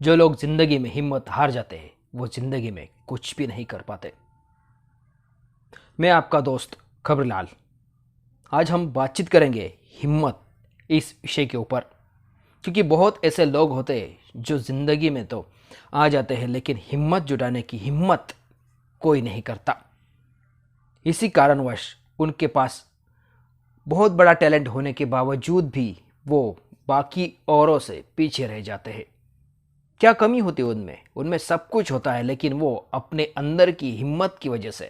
जो लोग जिंदगी में हिम्मत हार जाते हैं वो जिंदगी में कुछ भी नहीं कर पाते। मैं आपका दोस्त खबरलाल। आज हम बातचीत करेंगे हिम्मत इस विषय के ऊपर, क्योंकि बहुत ऐसे लोग होते हैं जो जिंदगी में तो आ जाते हैं लेकिन हिम्मत जुटाने की हिम्मत कोई नहीं करता। इसी कारणवश उनके पास बहुत बड़ा टैलेंट होने के बावजूद भी वो बाकी औरों से पीछे रह जाते हैं। क्या कमी होती है उनमें? उनमें सब कुछ होता है लेकिन वो अपने अंदर की हिम्मत की वजह से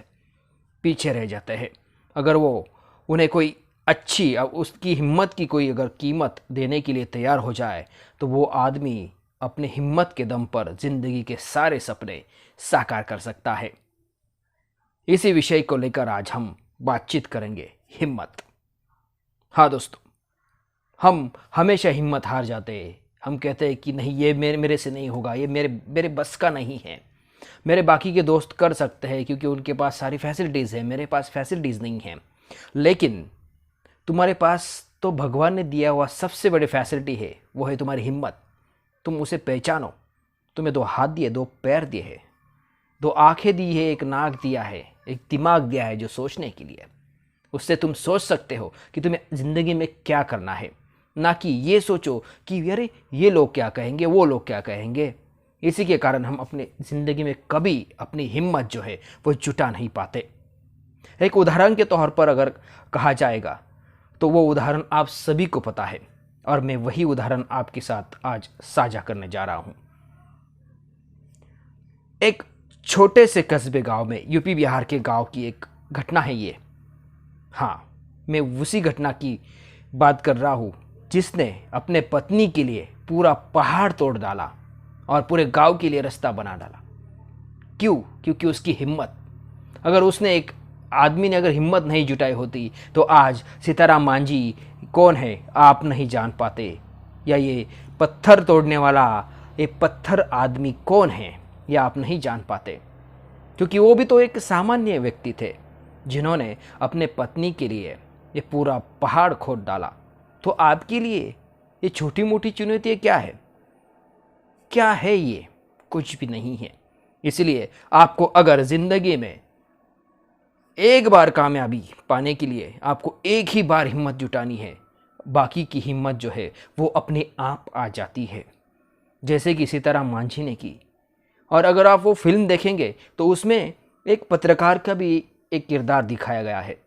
पीछे रह जाते हैं। अगर वो उन्हें कोई अच्छी उसकी हिम्मत की कोई अगर कीमत देने के लिए तैयार हो जाए तो वो आदमी अपने हिम्मत के दम पर जिंदगी के सारे सपने साकार कर सकता है। इसी विषय को लेकर आज हम बातचीत करेंगे, हिम्मत। हाँ दोस्तों, हम हमेशा हिम्मत हार जाते हैं। हम कहते हैं कि नहीं, ये मेरे से नहीं होगा, ये मेरे मेरे बस का नहीं है। मेरे बाकी के दोस्त कर सकते हैं क्योंकि उनके पास सारी फैसिलिटीज़ है, मेरे पास फैसिलिटीज़ नहीं है। लेकिन तुम्हारे पास तो भगवान ने दिया हुआ सबसे बड़ी फैसिलिटी है, वो है तुम्हारी हिम्मत। तुम उसे पहचानो। तुम्हें 2 हाथ दिए, 2 पैर दिए हैं, 2 आंखें दी है, एक नाक दिया है, एक दिमाग दिया है जो सोचने के लिए। उससे तुम सोच सकते हो कि तुम्हें ज़िंदगी में क्या करना है, ना कि ये सोचो कि अरे ये लोग क्या कहेंगे, वो लोग क्या कहेंगे। इसी के कारण हम अपने ज़िंदगी में कभी अपनी हिम्मत जो है वो जुटा नहीं पाते। एक उदाहरण के तौर पर अगर कहा जाएगा तो वो उदाहरण आप सभी को पता है और मैं वही उदाहरण आपके साथ आज साझा करने जा रहा हूँ। एक छोटे से कस्बे गांव में, यूपी बिहार के गांव की एक घटना है ये। हाँ, मैं उसी घटना की बात कर रहा हूँ जिसने अपने पत्नी के लिए पूरा पहाड़ तोड़ डाला और पूरे गांव के लिए रास्ता बना डाला। क्यों? क्योंकि उसकी हिम्मत। अगर उसने एक आदमी ने अगर हिम्मत नहीं जुटाई होती तो आज सीताराम मांझी कौन है आप नहीं जान पाते, या ये पत्थर तोड़ने वाला ये पत्थर आदमी कौन है ये आप नहीं जान पाते। क्योंकि वो भी तो एक सामान्य व्यक्ति थे जिन्होंने अपने पत्नी के लिए ये पूरा पहाड़ खोद डाला। तो आपके लिए ये छोटी मोटी चुनौती क्या है? क्या है ये? कुछ भी नहीं है। इसलिए आपको अगर जिंदगी में एक बार कामयाबी पाने के लिए आपको एक ही बार हिम्मत जुटानी है, बाकी की हिम्मत जो है वो अपने आप आ जाती है, जैसे कि सीताराम मांझी ने की। और अगर आप वो फिल्म देखेंगे तो उसमें एक पत्रकार का भी एक किरदार दिखाया गया है।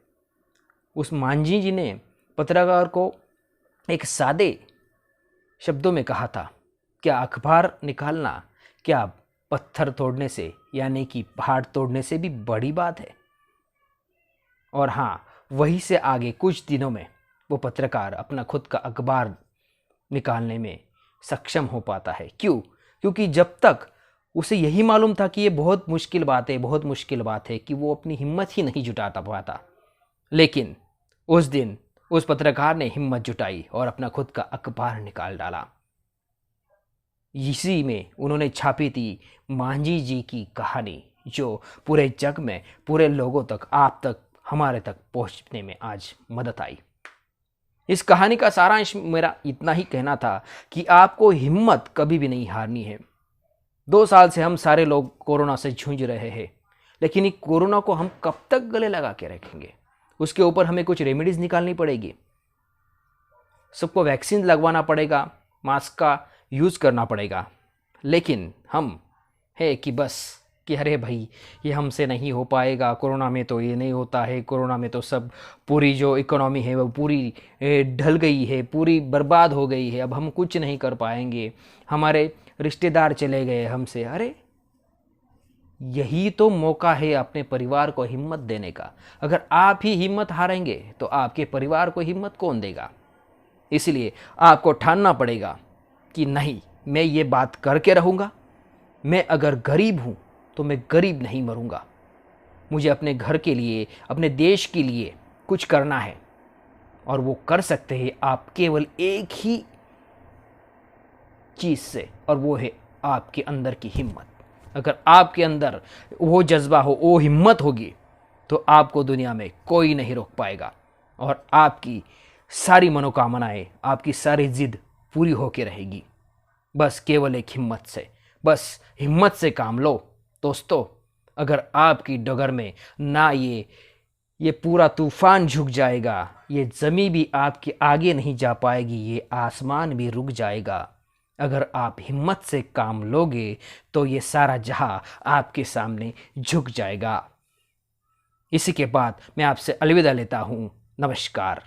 उस मांझी जी ने पत्रकार को एक सादे शब्दों में कहा था, क्या अखबार निकालना क्या पत्थर तोड़ने से यानी कि पहाड़ तोड़ने से भी बड़ी बात है? और हाँ, वहीं से आगे कुछ दिनों में वो पत्रकार अपना खुद का अखबार निकालने में सक्षम हो पाता है। क्यों? क्योंकि जब तक उसे यही मालूम था कि ये बहुत मुश्किल बात है, बहुत मुश्किल बात है, कि वो अपनी हिम्मत ही नहीं जुटाता पाता। लेकिन उस दिन उस पत्रकार ने हिम्मत जुटाई और अपना खुद का अखबार निकाल डाला। इसी में उन्होंने छापी थी मांझी जी की कहानी, जो पूरे जग में, पूरे लोगों तक, आप तक, हमारे तक पहुंचने में आज मदद आई। इस कहानी का सारांश मेरा इतना ही कहना था कि आपको हिम्मत कभी भी नहीं हारनी है। 2 साल से हम सारे लोग कोरोना से जूझ रहे हैं, लेकिन ये कोरोना को हम कब तक गले लगा के रखेंगे? उसके ऊपर हमें कुछ रेमेडीज निकालनी पड़ेगी। सबको वैक्सीन लगवाना पड़ेगा, मास्क का यूज़ करना पड़ेगा। लेकिन हम है कि बस कि अरे भाई ये हमसे नहीं हो पाएगा, कोरोना में तो ये नहीं होता है, कोरोना में तो सब पूरी जो इकोनॉमी है वो पूरी ढल गई है, पूरी बर्बाद हो गई है, अब हम कुछ नहीं कर पाएंगे, हमारे रिश्तेदार चले गए हमसे। अरे यही तो मौका है अपने परिवार को हिम्मत देने का। अगर आप ही हिम्मत हारेंगे तो आपके परिवार को हिम्मत कौन देगा? इसलिए आपको ठानना पड़ेगा कि नहीं, मैं ये बात करके रहूँगा। मैं अगर गरीब हूँ तो मैं गरीब नहीं मरूँगा। मुझे अपने घर के लिए, अपने देश के लिए कुछ करना है, और वो कर सकते हैं आप केवल एक ही चीज़ से, और वो है आपके अंदर की हिम्मत। अगर आपके अंदर वो जज्बा हो, वो हिम्मत होगी, तो आपको दुनिया में कोई नहीं रोक पाएगा और आपकी सारी मनोकामनाएं, आपकी सारी जिद पूरी होकर रहेगी, बस केवल एक हिम्मत से। बस हिम्मत से काम लो दोस्तों। अगर आपकी डगर में ना ये पूरा तूफान झुक जाएगा, ये ज़मीं भी आपके आगे नहीं जा पाएगी, ये आसमान भी रुक जाएगा। अगर आप हिम्मत से काम लोगे तो ये सारा जहां आपके सामने झुक जाएगा। इसी के बाद मैं आपसे अलविदा लेता हूँ। नमस्कार।